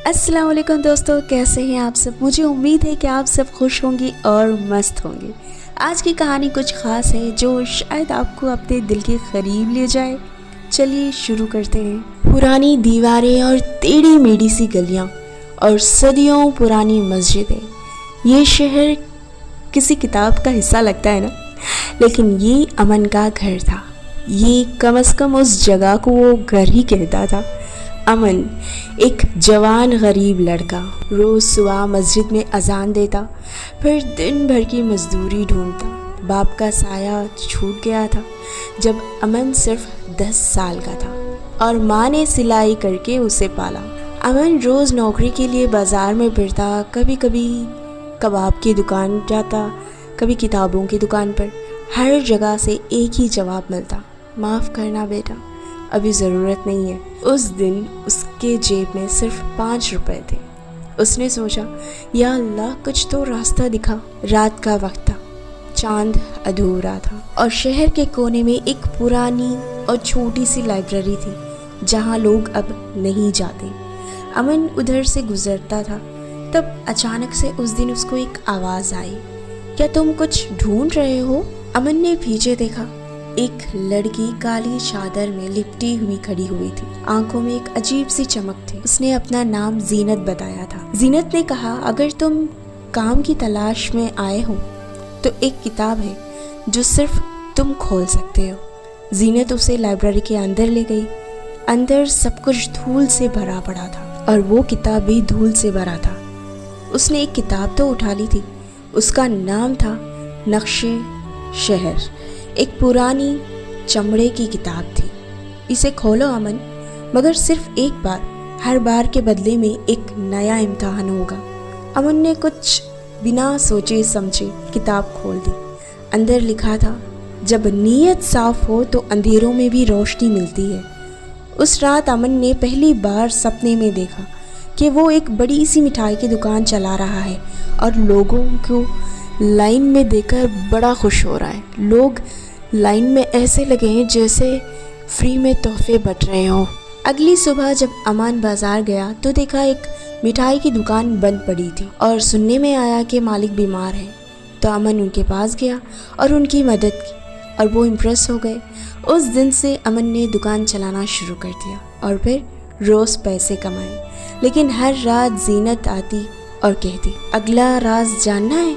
अस्सलाम वालेकुम दोस्तों, कैसे हैं आप सब। मुझे उम्मीद है कि आप सब खुश होंगे और मस्त होंगे। आज की कहानी कुछ ख़ास है जो शायद आपको अपने दिल के करीब ले जाए। चलिए शुरू करते हैं। पुरानी दीवारें और टेढ़ी मेढ़ी सी गलियां और सदियों पुरानी मस्जिदें। ये शहर किसी किताब का हिस्सा लगता है ना, लेकिन ये अमन का घर था। ये कम से कम उस जगह को वो घर ही कहता था। अमन एक जवान गरीब लड़का, रोज़ सुबह मस्जिद में अजान देता, फिर दिन भर की मजदूरी ढूंढता। बाप का साया छूट गया था जब अमन सिर्फ 10 साल का था और माँ ने सिलाई करके उसे पाला। अमन रोज़ नौकरी के लिए बाज़ार में फिरता, कभी कभी कबाब की दुकान जाता, कभी किताबों की दुकान पर। हर जगह से एक ही जवाब मिलता, माफ़ करना बेटा, अभी ज़रूरत नहीं है। उस दिन उसके जेब में सिर्फ 5 रुपए थे। उसने सोचा, या अल्लाह कुछ तो रास्ता दिखा। रात का वक्त था, चांद अधूरा था और शहर के कोने में एक पुरानी और छोटी सी लाइब्रेरी थी जहाँ लोग अब नहीं जाते। अमन उधर से गुजरता था, तब अचानक से उस दिन उसको एक आवाज़ आई, क्या तुम कुछ ढूंढ रहे हो? अमन ने पीछे देखा। एक लड़की काली चादर में लिपटी हुई खड़ी हुई थी, आंखों में एक अजीब सी चमक थी। उसने अपना नाम जीनत बताया था। जीनत ने कहा, अगर तुम काम की तलाश में आए हो तो एक किताब है जो सिर्फ तुम खोल सकते हो। जीनत उसे लाइब्रेरी के अंदर ले गई। अंदर सब कुछ धूल से भरा पड़ा था और वो किताब भी धूल से भरा था। उसने एक किताब तो उठा ली थी, उसका नाम था नक्शे शहर। एक पुरानी चमड़े की किताब थी। इसे खोलो अमन, मगर सिर्फ एक बार। हर बार के बदले में एक नया इम्तिहान होगा। अमन ने कुछ बिना सोचे समझे किताब खोल दी। अंदर लिखा था, जब नीयत साफ हो तो अंधेरों में भी रोशनी मिलती है। उस रात अमन ने पहली बार सपने में देखा कि वो एक बड़ी सी मिठाई की दुकान चला रहा है और लोगों को लाइन में देखकर बड़ा खुश हो रहा है। लोग लाइन में ऐसे लगे हैं जैसे फ्री में तोहफे बट रहे हों। अगली सुबह जब अमन बाजार गया तो देखा एक मिठाई की दुकान बंद पड़ी थी और सुनने में आया कि मालिक बीमार है। तो अमन उनके पास गया और उनकी मदद की और वो इम्प्रेस हो गए। उस दिन से अमन ने दुकान चलाना शुरू कर दिया और फिर रोज़ पैसे कमाए। लेकिन हर रात जीनत आती और कहती, अगला राज जानना है?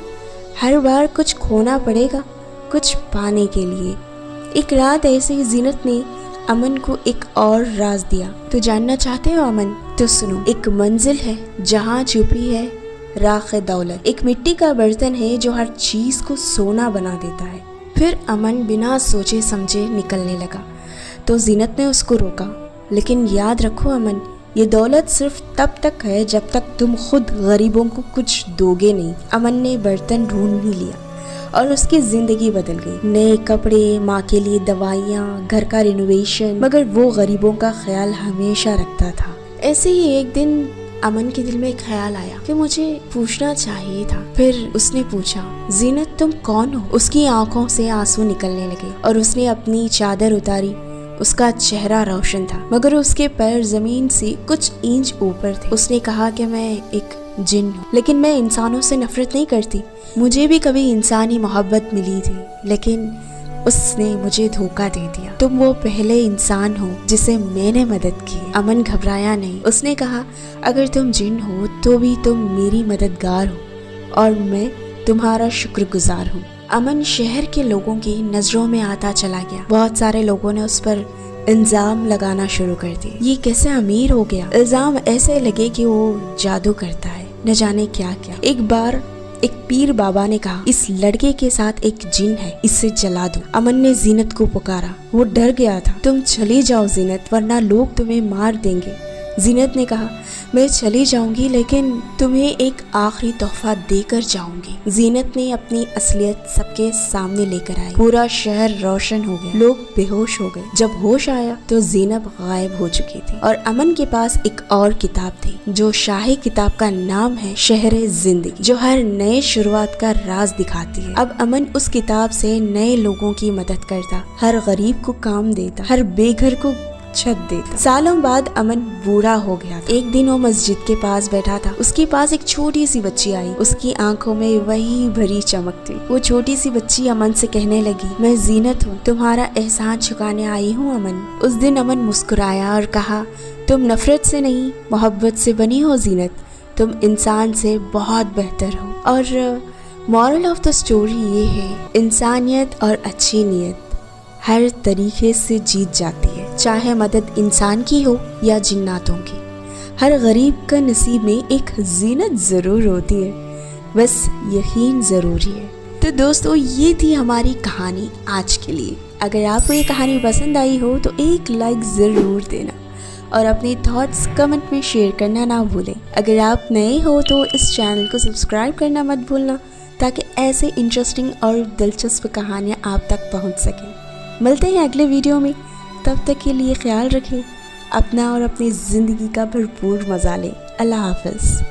हर बार कुछ खोना पड़ेगा कुछ पाने के लिए। एक रात ऐसे ही जीनत ने अमन को एक और राज दिया। तो जानना चाहते हो अमन? तो सुनो, एक मंजिल है जहाँ छुपी है राख दौलत। एक मिट्टी का बर्तन है जो हर चीज को सोना बना देता है। फिर अमन बिना सोचे समझे निकलने लगा तो जीनत ने उसको रोका, लेकिन याद रखो अमन, ये दौलत सिर्फ तब तक है जब तक तुम खुद गरीबों को कुछ दोगे नहीं। अमन ने बर्तन ढूंढ ही लिया और उसकी जिंदगी बदल गई। नए कपड़े, माँ के लिए दवाइयाँ, घर का रिनोवेशन, मगर वो गरीबों का ख्याल हमेशा रखता था। ऐसे ही एक दिन अमन के दिल में ख्याल आया कि मुझे पूछना चाहिए था। फिर उसने पूछा, जीनत तुम कौन हो? उसकी आंखों से आंसू निकलने लगे और उसने अपनी चादर उतारी। उसका चेहरा रोशन था मगर उसके पैर जमीन से कुछ इंच ऊपर थे। उसने कहा कि मैं एक जिन हूँ, लेकिन मैं इंसानों से नफरत नहीं करती। मुझे भी कभी इंसानी मोहब्बत मिली थी, लेकिन उसने मुझे धोखा दे दिया। तुम वो पहले इंसान हो जिसे मैंने मदद की। अमन घबराया नहीं। उसने कहा, अगर तुम जिन हो तो भी तुम मेरी मददगार हो और मैं तुम्हारा शुक्रगुजार हूँ। अमन शहर के लोगों की नजरों में आता चला गया। बहुत सारे लोगों ने उस पर इल्जाम लगाना शुरू कर दिए। ये कैसे अमीर हो गया? इल्जाम ऐसे लगे कि वो जादू करता है, न जाने क्या क्या। एक बार एक पीर बाबा ने कहा, इस लड़के के साथ एक जिन है, इसे जला दो। अमन ने जीनत को पुकारा। वो डर गया था। तुम चली जाओ जीनत, वरना लोग तुम्हें मार देंगे। जीनत ने कहा, मैं चली जाऊंगी, लेकिन तुम्हें एक आखिरी तोहफा देकर जाऊंगी। जीनत ने अपनी असलियत सबके सामने लेकर आई। पूरा शहर रोशन हो गया, लोग बेहोश हो गए। जब होश आया तो जीनब गायब हो चुकी थी और अमन के पास एक और किताब थी, जो शाही किताब का नाम है शहर जिंदगी, जो हर नए शुरुआत का राज दिखाती है। अब अमन उस किताब से नए लोगों की मदद करता, हर गरीब को काम देता, हर बेघर को छत देता। सालों बाद अमन बूढ़ा हो गया था। एक दिन वो मस्जिद के पास बैठा था। उसके पास एक छोटी सी बच्ची आई। उसकी आंखों में वही भरी चमक थी। वो छोटी सी बच्ची अमन से कहने लगी, मैं जीनत हूँ, तुम्हारा एहसान चुकाने आई हूँ अमन। उस दिन अमन मुस्कुराया और कहा, तुम नफरत से नहीं, मोहब्बत से बनी हो जीनत। तुम इंसान से बहुत बेहतर हो। और मॉरल ऑफ द स्टोरी ये है, इंसानियत और अच्छी नीयत हर तरीके से जीत जाती है, चाहे मदद इंसान की हो या जिन्नातों की। हर गरीब का नसीब में एक जीनत ज़रूर होती है, बस यकीन ज़रूरी है। तो दोस्तों, ये थी हमारी कहानी आज के लिए। अगर आपको ये कहानी पसंद आई हो तो एक लाइक ज़रूर देना और अपने थॉट्स कमेंट में शेयर करना ना भूलें। अगर आप नए हो तो इस चैनल को सब्सक्राइब करना मत भूलना, ताकि ऐसे इंटरेस्टिंग और दिलचस्प कहानियाँ आप तक पहुँच सकें। मिलते हैं अगले वीडियो में, तब तक के लिए ख्याल रखें अपना और अपनी ज़िंदगी का भरपूर मज़ा लें। अल्लाह हाफ़िज़।